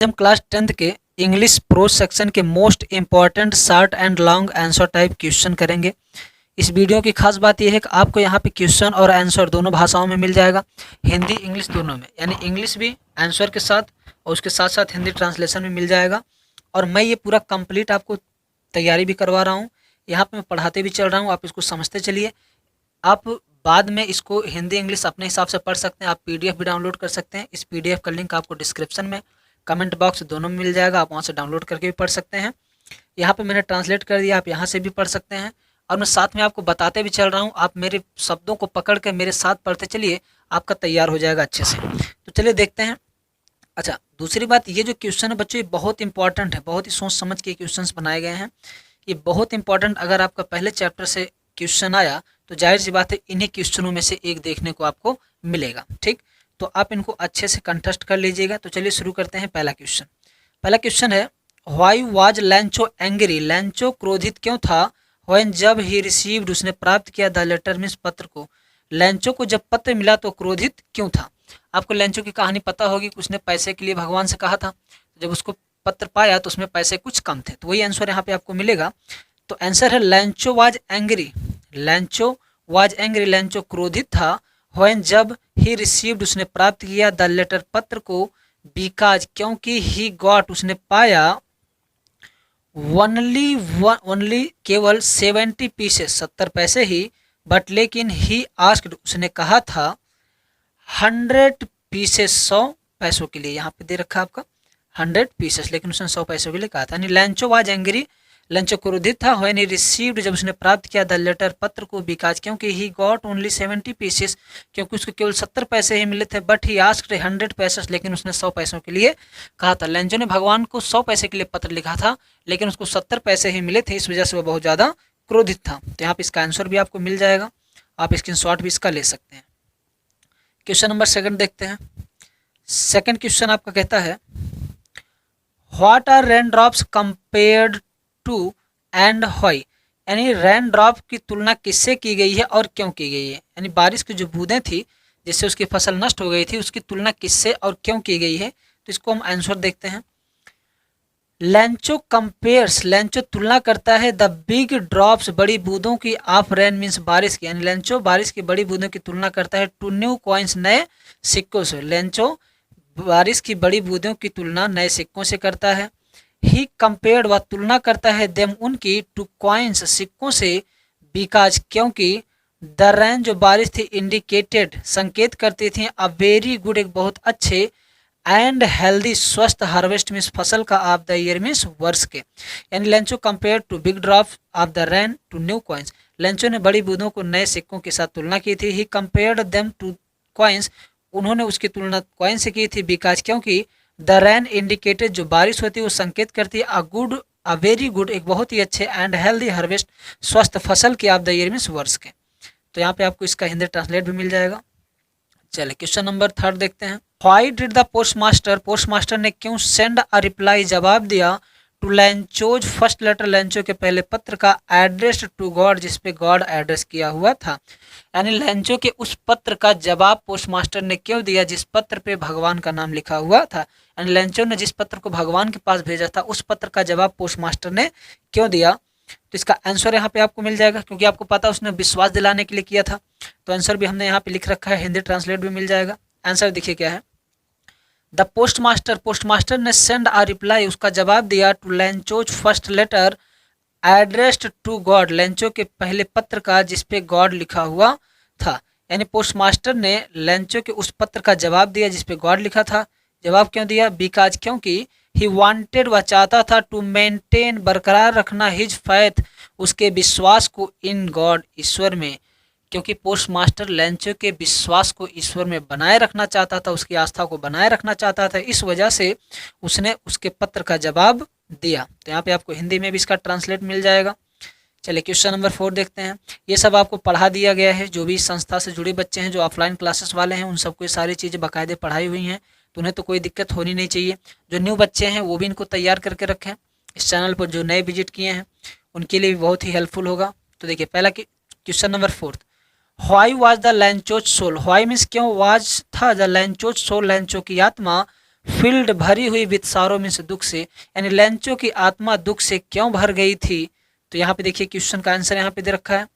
हम class 10th के English pros section के most important short and long answer type question करेंगे। इस वीडियो की खास बात यह है कि आपको यहाँ पे क्वेश्चन और आंसर दोनों भाषाओं में मिल जाएगा, हिंदी इंग्लिश दोनों में, यानी इंग्लिश भी आंसर के साथ और उसके साथ साथ हिंदी ट्रांसलेशन भी मिल जाएगा। और मैं ये पूरा कंप्लीट आपको तैयारी भी करवा रहा हूँ, यहाँ पे मैं पढ़ाते भी चल रहा हूँ, आप इसको समझते चलिए। आप बाद में इसको हिंदी इंग्लिश अपने हिसाब से पढ़ सकते हैं, आप पीडीएफ भी डाउनलोड कर सकते हैं। इस पीडीएफ का लिंक आपको डिस्क्रिप्शन में, कमेंट बॉक्स दोनों में मिल जाएगा, आप वहाँ से डाउनलोड करके भी पढ़ सकते हैं। यहाँ पे मैंने ट्रांसलेट कर दिया, आप यहाँ से भी पढ़ सकते हैं। और मैं साथ में आपको बताते भी चल रहा हूँ, आप मेरे शब्दों को पकड़ के मेरे साथ पढ़ते चलिए, आपका तैयार हो जाएगा अच्छे से। तो चलिए देखते हैं। अच्छा, दूसरी बात, ये जो क्वेश्चन है बच्चों, ये बहुत इंपॉर्टेंट है, बहुत ही सोच समझ के क्वेश्चंस बनाए गए हैं। ये बहुत इंपॉर्टेंट, अगर आपका पहले चैप्टर से क्वेश्चन आया तो जाहिर सी बात है इन्हीं क्वेश्चनों में से एक देखने को आपको मिलेगा। ठीक, तो आप इनको अच्छे से कंटेस्ट कर लीजिएगा। तो चलिए शुरू करते हैं। पहला क्वेश्चन है, व्हाई वाज लैंचो एंग्री, लैंचो क्रोधित क्यों था, व्हेन जब ही रिसीव्ड, उसने प्राप्त किया, द लेटर मीन्स पत्र को, लैंचो को जब पत्र मिला तो क्रोधित क्यों था। आपको लैंचो की कहानी पता होगी, उसने पैसे के लिए भगवान से कहा था, जब उसको पत्र पाया तो उसमें पैसे कुछ कम थे, तो वही आंसर यहाँ पे आपको मिलेगा। तो आंसर है लैंचो वाज एंग्री, लैंचो वाज एंग्री, लैंचो क्रोधित था, व्हेन जब ही रिसीव्ड, उसने प्राप्त किया, द लेटर पत्र को, बिकॉज क्योंकि, ही गॉट उसने पाया, ओनली केवल 70 पीसेस 70 पैसे ही, बट लेकिन ही आस्क्ड उसने कहा था, 100 पीसेस 100 पैसों के लिए, यहाँ पे दे रखा आपका 100 पीसेस, लेकिन उसने 100 पैसों के लिए कहा था। यानी लैंचो वाज एंग्री, लैंचो क्रोधित था, व्हेन ही रिसीव्ड जब उसने प्राप्त किया, द लेटर पत्र को, बिकॉज क्योंकि, ही गॉट ओनली 70 पीसेस क्योंकि उसको केवल 70 पैसे ही मिले थे, बट ही आस्क्ड 100 पैसेस लेकिन उसने 100 पैसों के लिए कहा था। लैंचो ने भगवान को 100 पैसे के लिए पत्र लिखा था, लेकिन उसको 70 पैसे ही मिले थे, इस वजह से वो बहुत ज़्यादा क्रोधित था। तो यहाँ पर इसका आंसर भी आपको मिल जाएगा, आप स्क्रीनशॉट भी इसका ले सकते हैं। क्वेश्चन नंबर 2 देखते हैं। सेकंड क्वेश्चन आपका कहता है, what are rain drops compared to and why, यानी रेन ड्रॉप की तुलना किससे की गई है और क्यों की गई है, यानी बारिश की जो बूंदें थी जिससे उसकी फसल नष्ट हो गई थी, उसकी तुलना किससे और क्यों की गई है। तो इसको हम आंसर देखते हैं। लैंचो कंपेयर्स, लैंचो तुलना करता है, द बिग ड्रॉप्स बड़ी बूंदों की, ऑफ रेन मीन्स बारिश की, यानी लैंचो बारिश की बड़ी बूंदों की तुलना करता है, टू न्यू कॉइन्स नए सिक्कों से, लैंचो बारिश की बड़ी बूंदों की तुलना नए सिक्कों से करता है। ही कंपेयर्ड वह तुलना करता है, देम उनकी, टू कॉइन्स सिक्कों से, बिकॉज क्योंकि, द रेन जो बारिश थी, इंडिकेटेड संकेत करती थी, अ वेरी गुड एक बहुत अच्छे, एंड हेल्दी स्वस्थ, हार्वेस्ट मीन्स फसल का, ऑफ द ईयर मीन्स वर्ष के, यानी Lencho compare to big drop of the rain to new coins, Lencho ने बड़ी बूंदों को नए सिक्कों के साथ तुलना की थी। ही कंपेयर्ड देम टू कॉइन्स, उन्होंने उसकी तुलना कॉइन से की थी, बिकॉज क्योंकि, द रेन इंडिकेटेड जो बारिश होती है वो संकेत करती है, अ वेरी गुड एक बहुत ही अच्छे, एंड हेल्दी हार्वेस्ट स्वस्थ फसल के, ऑफ द ईयर मीन्स वर्ष के। तो यहाँ पे आपको इसका हिंदी ट्रांसलेट भी मिल जाएगा। चलिए क्वेश्चन नंबर 3 देखते हैं। Why did the postmaster, postmaster ने क्यों सेंड अ रिप्लाई जवाब दिया, टू लैंचोज फर्स्ट लेटर, लैंचो के पहले पत्र का, एड्रेस टू गॉड जिसपे गॉड एड्रेस किया हुआ था, यानी लैंचो के उस पत्र का जवाब पोस्टमास्टर ने क्यों दिया जिस पत्र पे भगवान का नाम लिखा हुआ था, यानी लैंचो ने जिस पत्र को भगवान के पास भेजा था उस पत्र का जवाब पोस्टमास्टर ने क्यों दिया। तो इसका आंसर यहाँ पे आपको मिल जाएगा, क्योंकि आपको पता उसने विश्वास दिलाने के लिए किया था। तो आंसर भी हमने यहाँ पे लिख रखा है, हिंदी ट्रांसलेट भी मिल जाएगा। आंसर देखिए क्या है, द पोस्टमास्टर, पोस्टमास्टर ने सेंड आ रिप्लाई उसका जवाब दिया, to Lencho's first letter addressed to God, Lencho के पहले पत्र का जिसपे गॉड लिखा हुआ था, यानी पोस्टमास्टर ने लैंचो के उस पत्र का जवाब दिया जिसपे गॉड लिखा था। जवाब क्यों दिया, बिकॉज क्योंकि, ही वांटेड वह चाहता था, टू मेंटेन बरकरार रखना, हिज फैथ उसके विश्वास को, इन गॉड ईश्वर में, क्योंकि पोस्टमास्टर लैंचो के विश्वास को ईश्वर में बनाए रखना चाहता था, उसकी आस्था को बनाए रखना चाहता था, इस वजह से उसने उसके पत्र का जवाब दिया। तो यहाँ पे आपको हिंदी में भी इसका ट्रांसलेट मिल जाएगा। चलिए क्वेश्चन नंबर 4 देखते हैं। ये सब आपको पढ़ा दिया गया है, जो भी संस्था से जुड़े बच्चे हैं, जो ऑफलाइन क्लासेस वाले हैं, उन सबको ये सारी चीज़ें बाकायदे पढ़ाई हुई हैं, तो उन्हें तो कोई दिक्कत होनी नहीं चाहिए। जो न्यू बच्चे हैं वो भी इनको तैयार करके रखें, इस चैनल पर जो नए विजिट किए हैं उनके लिए भी बहुत ही हेल्पफुल होगा। तो देखिए पहला question number 4, why was the Lencho's soul, why means क्यों, वाज था, द लैंचोज सोल लैंचो की आत्मा, फील्ड भरी हुई विद सारो मीन्स दुख से, यानी लेंचो की आत्मा दुख से क्यों भर गई थी। तो यहाँ पे देखिए क्वेश्चन का आंसर यहाँ पे दे रखा है,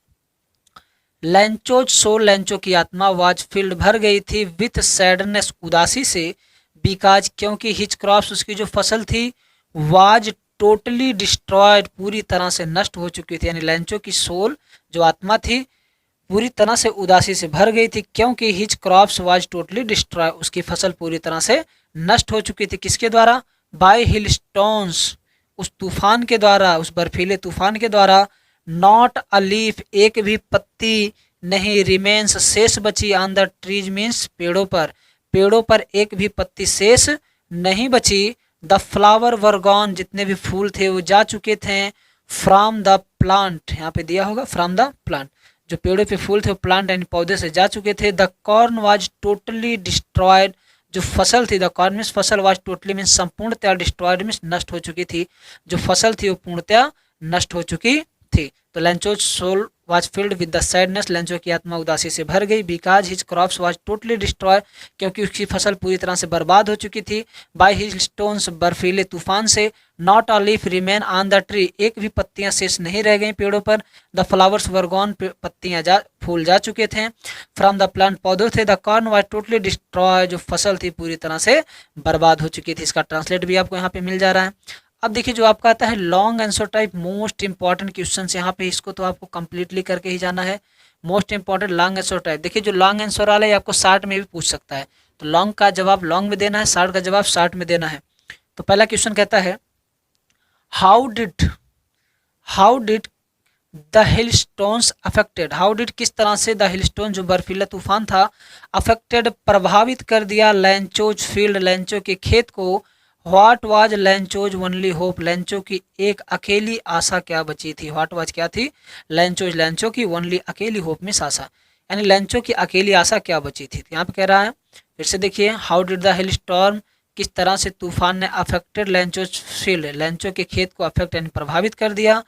लेंचोज सोल, लेंचो की आत्मा वाज फील्ड भर गई थी विथ सैडनेस उदासी से, बिकॉज क्योंकि हिज क्रॉप्स उसकी जो फसल थी वाज टोटली डिस्ट्रॉयड पूरी तरह से नष्ट हो चुकी थी, यानी लेंचो की सोल जो आत्मा थी पूरी तरह से उदासी से भर गई थी, क्योंकि his crops was totally destroy, उसकी फसल पूरी तरह से नष्ट हो चुकी थी। किसके द्वारा, बाय हिल स्टोन्स, उस तूफान के द्वारा, उस बर्फीले तूफान के द्वारा। नॉट अ लीफ, एक भी पत्ती नहीं, रिमेन्स, शेष बची, ऑन द ट्रीज मीन्स पेड़ों पर, पेड़ों पर एक भी पत्ती शेष नहीं बची। द फ्लावर वर गॉन, जितने भी फूल थे वो जा चुके थे। फ्रॉम द प्लांट, यहाँ पे दिया होगा फ्रॉम द प्लांट, जो पेड़ों पे फूल थे वो प्लांट यानी पौधे से जा चुके थे। The corn was totally destroyed, जो फसल थी, द कॉर्न मीन्स फसल, वाज टोटली मीन्स संपूर्णतया, डिस्ट्रॉयड मीन्स नष्ट हो चुकी थी, जो फसल थी वो पूर्णतया नष्ट हो चुकी थी। तो Lencho's soul was filled with the sadness, Lencho की आत्मा उदासी से भर गई। Because his crops was totally destroy, क्योंकि उसकी फसल पूरी तरह से बर्बाद हो चुकी थी। बाय हिज स्टोन्स, बर्फीले तूफान से। Not a leaf remain on the tree, एक भी पत्तियां शेष नहीं रह गई पेड़ों पर। द फ्लावर्स वर गॉन, पत्तियां फूल जा चुके थे। फ्रॉम द प्लांट, पौधे थे। The corn was totally destroy, जो फसल थी पूरी तरह से बर्बाद हो चुकी थी। इसका ट्रांसलेट भी आपको यहाँ पे मिल जा रहा है। अब देखिए जो आपका आता है long answer type, most important question यहाँ पे, इसको तो आपको कंप्लीटली करके ही जाना है। Most important long answer type, देखिए जो लॉन्ग आंसर वाला है आपको शॉर्ट में भी पूछ सकता है, तो लॉन्ग का जवाब लॉन्ग में देना है, शॉर्ट का जवाब शॉर्ट में देना है। तो पहला क्वेश्चन कहता है how did the hill stones affected, how did किस तरह से द हिल स्टोन जो बर्फीला तूफान था, अफेक्टेड प्रभावित कर दिया, लेंचोज फील्ड, लेंचो के खेत को। What was Lencho's only hope, Lencho की एक अकेली आशा क्या बची थी। व्हाट वाज क्या थी, लेंचोज, लेंचो की ओनली अकेली होप में आशा, यानी लेंचो की अकेली आशा क्या बची थी। यहाँ पे कह रहा है फिर से देखिए, how did the hill storm, किस तरह से तूफान ने अफेक्टेड लेंचोज फील्ड, लेंचो के खेत को अफेक्ट यानी प्रभावित कर दिया।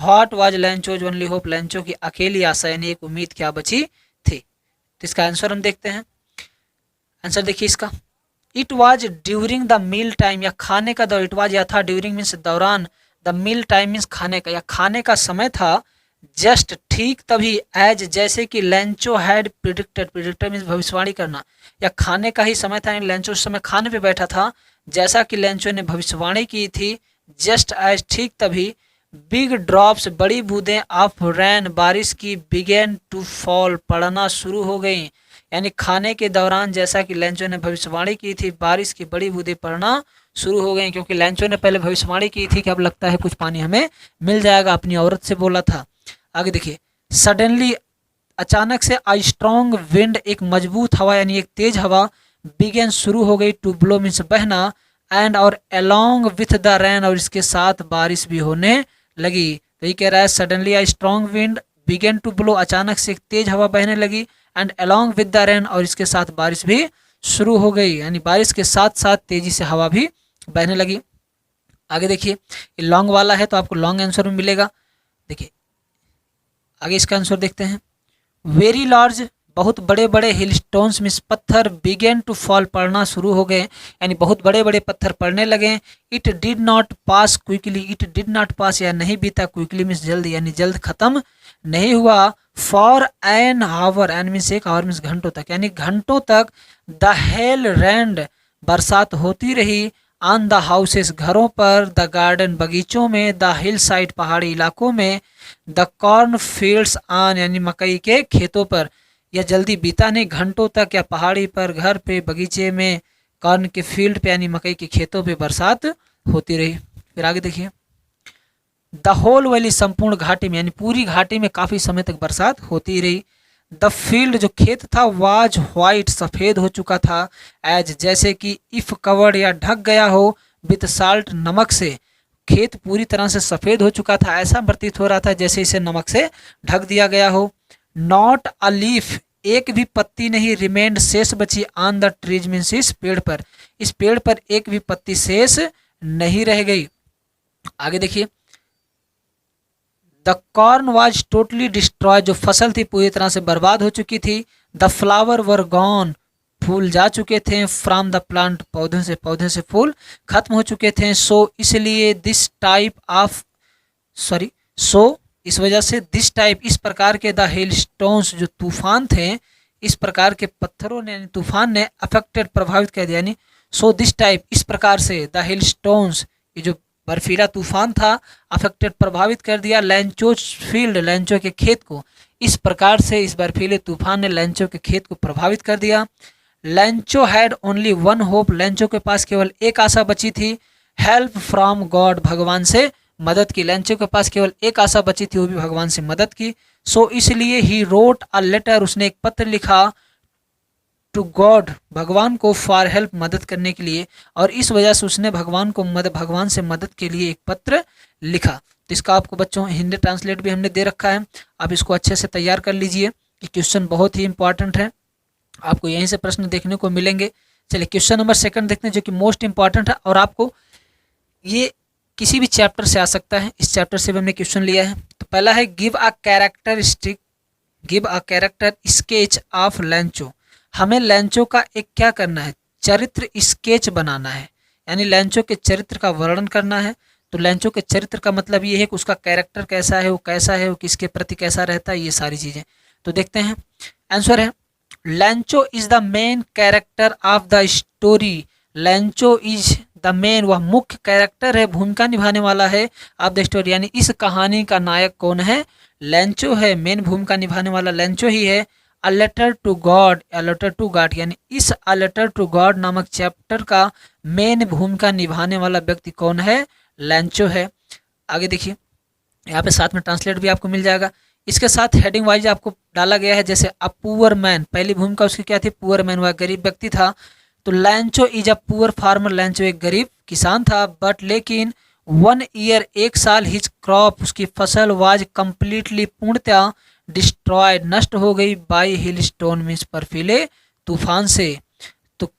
What was Lencho's only hope, Lencho की अकेली आशा यानी एक उम्मीद क्या बची थी। तो इसका आंसर हम देखते हैं। आंसर देखिए इसका, it was during the meal time, या खाने का दौर, इट वाज या था, ड्यूरिंग मीन्स दौरान, द मील टाइम मीन्स खाने का, या खाने का समय था। जस्ट ठीक तभी, एज जैसे कि Lencho had predicted, predicted means भविष्यवाणी करना, या खाने का ही समय था, यानी लेंचो उस समय खाने पे बैठा था जैसा कि लेंचो ने भविष्यवाणी की थी। जस्ट एज ठीक तभी, बिग ड्रॉप्स बड़ी बूंदें ऑफ रेन बारिश की, बिगेन टू फॉल पड़ना शुरू हो गई, यानी खाने के दौरान जैसा कि लेंचो ने भविष्यवाणी की थी बारिश की बड़ी बूंदें पड़ना शुरू हो गई, क्योंकि लेंचो ने पहले भविष्यवाणी की थी कि अब लगता है कुछ पानी हमें मिल जाएगा, अपनी औरत से बोला था। आगे देखिए, सडनली अचानक से, आई स्ट्रॉन्ग विंड एक मजबूत हवा यानी एक तेज हवा, बिगेन शुरू हो गई, टू ब्लो मीन्स बहना, एंड और अलोंग विथ द रेन और इसके साथ बारिश भी होने लगी। तो ये कह रहा है suddenly a strong wind began to blow, अचानक से एक तेज हवा बहने लगी, and along with the rain और इसके साथ बारिश भी शुरू हो गई, यानी बारिश के साथ साथ तेजी से हवा भी बहने लगी। आगे देखिए, ये लॉन्ग वाला है तो आपको लॉन्ग आंसर में मिलेगा। देखिए आगे इसका आंसर देखते हैं, वेरी लार्ज, बहुत बड़े बड़े हिल स्टोन्स मीन्स पत्थर, बिगेन टू फॉल पड़ना शुरू हो गए, यानी बहुत बड़े बड़े पत्थर पड़ने लगे। It did not pass quickly, it did not pass या नहीं बीता, क्विकली मीन्स जल्द, यानी जल्द खत्म नहीं हुआ। For an hour, an means एक आवर मीन्स घंटों तक, यानी घंटों तक। द हेल रैंड, बरसात होती रही। ऑन द हाउसेस, घरों पर। द गार्डन, बगीचों में। द हिल साइड, पहाड़ी इलाकों में। द कॉर्न फील्ड्स ऑन, यानी मकई के खेतों पर। यह जल्दी बीता नहीं, घंटों तक, या पहाड़ी पर, घर पे, बगीचे में, कॉर्न के फील्ड पे यानी मकई के खेतों पे बरसात होती रही। फिर आगे देखिए, द होल वैली, संपूर्ण घाटी में, यानी पूरी घाटी में काफ़ी समय तक बरसात होती रही। द फील्ड, जो खेत था, वाज व्हाइट, सफ़ेद हो चुका था। एज, जैसे कि, इफ कवर्ड या ढक गया हो, विथ साल्ट, नमक से। खेत पूरी तरह से सफ़ेद हो चुका था, ऐसा प्रतीत हो रहा था जैसे इसे नमक से ढक दिया गया हो। नॉट अ लीफ, एक भी पत्ती नहीं, रिमेंड, शेष बची, ऑन द ट्रीज मीन्स इस पेड़ पर, इस पेड़ पर एक भी पत्ती शेष नहीं रह गई। आगे देखिए, the corn was totally destroy, जो फसल थी पूरी तरह से बर्बाद हो चुकी थी। द फ्लावर वर गॉन, फूल जा चुके थे, फ्रॉम द प्लांट पौधे से फूल खत्म हो चुके थे, सो इसलिए दिस टाइप ऑफ सो इस वजह से दिस टाइप इस प्रकार के द हेल स्टोन्स जो तूफान थे, इस प्रकार के पत्थरों ने यानी तूफान ने अफेक्टेड प्रभावित कर दिया, यानी सो दिस टाइप इस प्रकार से द हेल स्टोन्स ये जो बर्फीला तूफान था अफेक्टेड प्रभावित कर दिया लैंचो फील्ड लैंचो के खेत को, इस प्रकार से इस बर्फीले तूफान ने लैंचो के खेत को प्रभावित कर दिया। लैंचो हैड ओनली वन होप, लैंचो के पास केवल एक आशा बची थी, हेल्प फ्रॉम गॉड, भगवान से मदद की। लैंचो के पास केवल एक आशा बची थी, वो भी भगवान से मदद की। सो इसलिए ही रोट अ लेटर, उसने एक पत्र लिखा टू गॉड, भगवान को, फॉर हेल्प, मदद करने के लिए, और इस वजह से उसने भगवान से मदद के लिए एक पत्र लिखा। तो इसका आपको बच्चों हिंदी ट्रांसलेट भी हमने दे रखा है, आप इसको अच्छे से तैयार कर लीजिए। ये क्वेश्चन बहुत ही इंपॉर्टेंट है, आपको यहीं से प्रश्न देखने को मिलेंगे। चलिए क्वेश्चन नंबर 2 देखते हैं जो कि मोस्ट इंपॉर्टेंट है और आपको ये किसी भी चैप्टर से आ सकता है, इस चैप्टर से भी हमने क्वेश्चन लिया है। तो पहला है give a character sketch of लैंचो, हमें लैंचो का एक क्या करना है, चरित्र स्केच बनाना है, यानी लैंचो के चरित्र का वर्णन करना है। तो लैंचो के चरित्र का मतलब ये है कि उसका कैरेक्टर कैसा है, वो किसके प्रति कैसा रहता है, ये सारी चीज़ें। तो देखते हैं आंसर है लैंचो is the main character of the story, लैंचो is the main, वह मुख्य कैरेक्टर है, भूमिका निभाने वाला है ऑफ द स्टोरी, यानी इस कहानी का नायक कौन है, लैंचो है, मेन भूमिका निभाने वाला लैंचो ही है। अ लेटर टू गॉड, यानी इस अ लेटर टू गॉड नामक चैप्टर का मेन भूमिका निभाने वाला व्यक्ति कौन है, लैंचो है। आगे देखिए यहाँ पे साथ में ट्रांसलेट भी आपको मिल जाएगा। इसके साथ हेडिंग वाइज आपको डाला गया है, जैसे अ पुअर मैन, पहली भूमिका उसकी क्या थी, पुअर मैन, वह गरीब व्यक्ति था। तो लैंचो इज अ पुअर फार्मर, लैंचो एक गरीब किसान था, बट लेकिन 1 ईयर, एक साल, हिज क्रॉप, उसकी फसल, वाज कम्प्लीटली, पूर्णतः, डिस्ट्रॉयड, नष्ट हो गई, बाय हिल स्टोन, मीन्स बर्फीले तूफान से। तो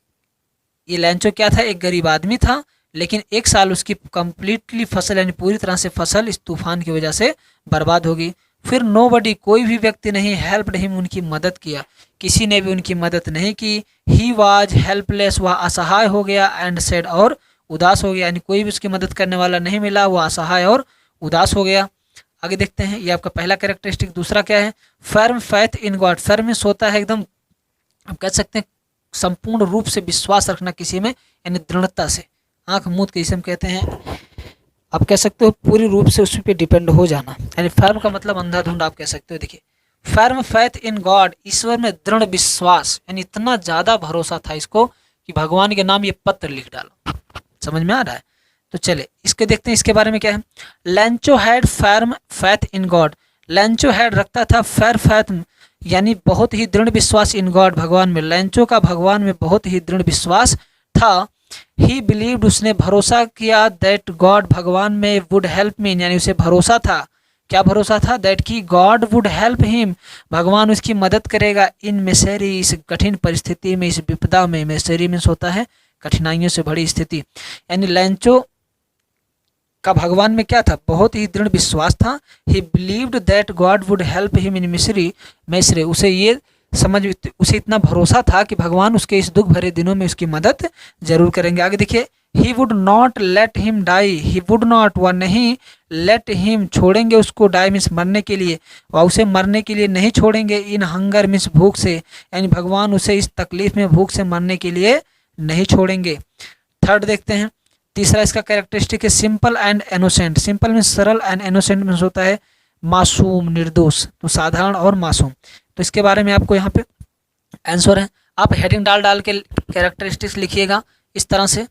ये लैंचो क्या था, एक गरीब आदमी था, लेकिन एक साल उसकी कम्प्लीटली फसल यानी पूरी तरह से फसल इस तूफान की वजह से बर्बाद होगी। फिर नोबडी, कोई भी व्यक्ति नहीं, हेल्प्ड हिम, उनकी मदद किया, किसी ने भी उनकी मदद नहीं की। ही वाज हेल्पलेस, वह असहाय हो गया, एंड सैड, और उदास हो गया, यानी कोई भी उसकी मदद करने वाला नहीं मिला, वह असहाय और उदास हो गया। आगे देखते हैं, ये आपका पहला कैरेक्टरिस्टिक। दूसरा क्या है, firm faith in God, firm means होता है एकदम, आप कह सकते हैं संपूर्ण रूप से विश्वास रखना किसी में, यानी दृढ़ता से, आंख मूंद के जिसे हम कहते हैं, आप कह सकते हो पूरी रूप से उस पर डिपेंड हो जाना, यानी फर्म का मतलब अंधाधुंध आप कह सकते हो। देखिए फर्म फेथ इन गॉड, ईश्वर में दृढ़ विश्वास, यानी इतना ज़्यादा भरोसा था इसको कि भगवान के नाम ये पत्र लिख डालो। समझ में आ रहा है? तो चले इसके देखते हैं, इसके बारे में क्या है। लैंचो had firm faith in God, लैंचो had रखता था फेथ यानी बहुत ही दृढ़ विश्वास इन गॉड, भगवान में, लैंचो का भगवान में बहुत ही दृढ़ विश्वास था। ही बिलीव्ड, उसने भरोसा किया, दैट गॉड, भगवान में, वुड हेल्प मी, यानी उसे भरोसा था, क्या भरोसा था, दैट की गॉड वुड हेल्प हिम, भगवान उसकी मदद करेगा, इन मिसेरी, इस कठिन परिस्थिति में, इस विपदा में, मिसेरी मीन्स होता है कठिनाइयों से भरी स्थिति, यानी लैंचो का भगवान में क्या था, बहुत ही दृढ़ विश्वास था। He believed that God would help him in misery, उसे इतना भरोसा था कि भगवान उसके इस दुख भरे दिनों में उसकी मदद जरूर करेंगे। आगे देखिए, he would not let him die, he would not, वह नहीं, लेट हिम, छोड़ेंगे उसको, डाई मीन्स मरने के लिए, वह उसे मरने के लिए नहीं छोड़ेंगे, इन हंगर मीन्स भूख से, यानी भगवान उसे इस तकलीफ में, भूख से मरने के लिए नहीं छोड़ेंगे। थर्ड देखते हैं, तीसरा इसका कैरेक्टरिस्टिक है simple and innocent, simple means सरल, एंड इनोसेंट मीन्स होता है मासूम, निर्दोष, तो साधारण और मासूम। तो इसके बारे में आपको यहाँ पे आंसर है, आप हेडिंग डाल के कैरेक्टरिस्टिक्स लिखिएगा इस तरह से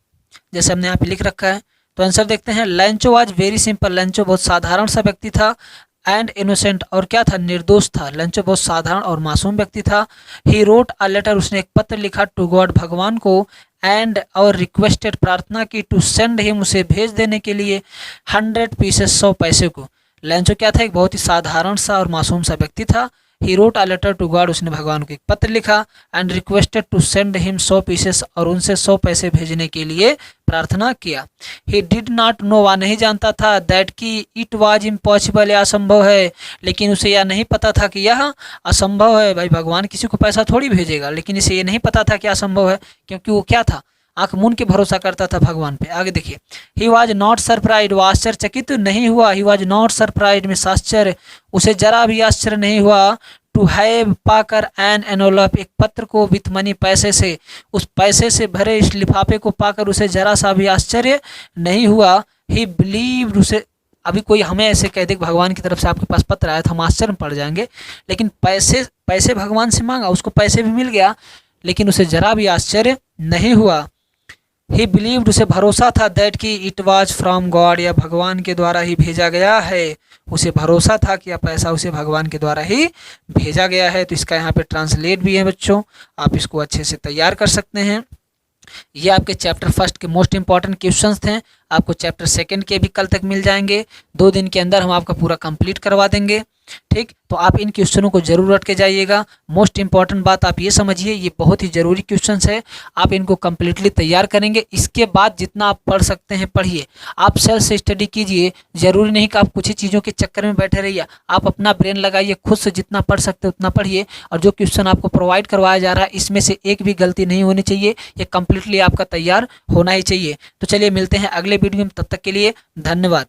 जैसे हमने यहाँ पे लिख रखा है। तो आंसर देखते हैं, लैंचो वाज वेरी सिंपल, लैंचो बहुत साधारण सा व्यक्ति था, एंड इनोसेंट, और क्या था, निर्दोष था, लैंचो बहुत साधारण और मासूम व्यक्ति था। ही रोट अ लेटर, उसने एक पत्र लिखा, टू गॉड, भगवान को, एंड और रिक्वेस्टेड, प्रार्थना की, टू सेंड हिम, उसे भेज देने के लिए, 100 पीसेस, 100 पैसे को। लैंचो क्या था, एक बहुत ही साधारण सा और मासूम सा व्यक्ति था। He wrote a letter to God, उसने भगवान को एक पत्र लिखा, and requested to send him 100 pieces, और उनसे 100 पैसे भेजने के लिए प्रार्थना किया। ही डिड नॉट नो, वह नहीं जानता था, दैट कि इट वाज इम्पॉसिबल, यह असंभव है, लेकिन उसे यह नहीं पता था कि यह असंभव है। भाई भगवान किसी को पैसा थोड़ी भेजेगा, लेकिन इसे ये नहीं पता था कि असंभव है, क्योंकि वो क्या था, आंख मूंद के भरोसा करता था भगवान पे। आगे देखिए, ही वॉज नॉट सरप्राइज, वो आश्चर्यचकित नहीं हुआ। ही वॉज नॉट सरप्राइज में आश्चर्य, उसे जरा भी आश्चर्य नहीं हुआ। टू हैव, पाकर, एन एनोलप, एक पत्र को, विथ मनी, पैसे से, उस पैसे से भरे इस लिफाफे को पाकर उसे जरा सा भी आश्चर्य नहीं हुआ। ही बिलीव्ड, उसे अभी कोई हमें ऐसे कह दे भगवान की तरफ से आपके पास पत्र आया तो हम आश्चर्य में पड़ जाएंगे, लेकिन पैसे भगवान से मांगा, उसको पैसे भी मिल गया, लेकिन उसे जरा भी आश्चर्य नहीं हुआ। ही बिलीव्ड, उसे भरोसा था, दैट कि इट वाज फ्रॉम गॉड, या भगवान के द्वारा ही भेजा गया है। उसे भरोसा था कि यह पैसा उसे भगवान के द्वारा ही भेजा गया है। तो इसका यहाँ पे ट्रांसलेट भी है बच्चों, आप इसको अच्छे से तैयार कर सकते हैं। ये आपके चैप्टर फर्स्ट के मोस्ट इंपॉर्टेंट क्वेश्चंस थे। आपको चैप्टर सेकंड के भी कल तक मिल जाएंगे, 2 दिन के अंदर हम आपका पूरा कंप्लीट करवा देंगे। ठीक, तो आप इन क्वेश्चनों को जरूर रट के जाइएगा। मोस्ट इंपॉर्टेंट बात आप ये समझिए, ये बहुत ही जरूरी क्वेश्चंस है, आप इनको कम्प्लीटली तैयार करेंगे। इसके बाद जितना आप पढ़ सकते हैं पढ़िए, आप सेल्फ स्टडी कीजिए। जरूरी नहीं कि आप कुछ ही चीज़ों के चक्कर में बैठे रहिए, आप अपना ब्रेन लगाइए, खुद से जितना पढ़ सकते उतना पढ़िए, और जो क्वेश्चन आपको प्रोवाइड करवाया जा रहा है इसमें से एक भी गलती नहीं होनी चाहिए, ये कम्प्लीटली आपका तैयार होना ही चाहिए। तो चलिए मिलते हैं अगले वीडियो में, तब तक के लिए धन्यवाद।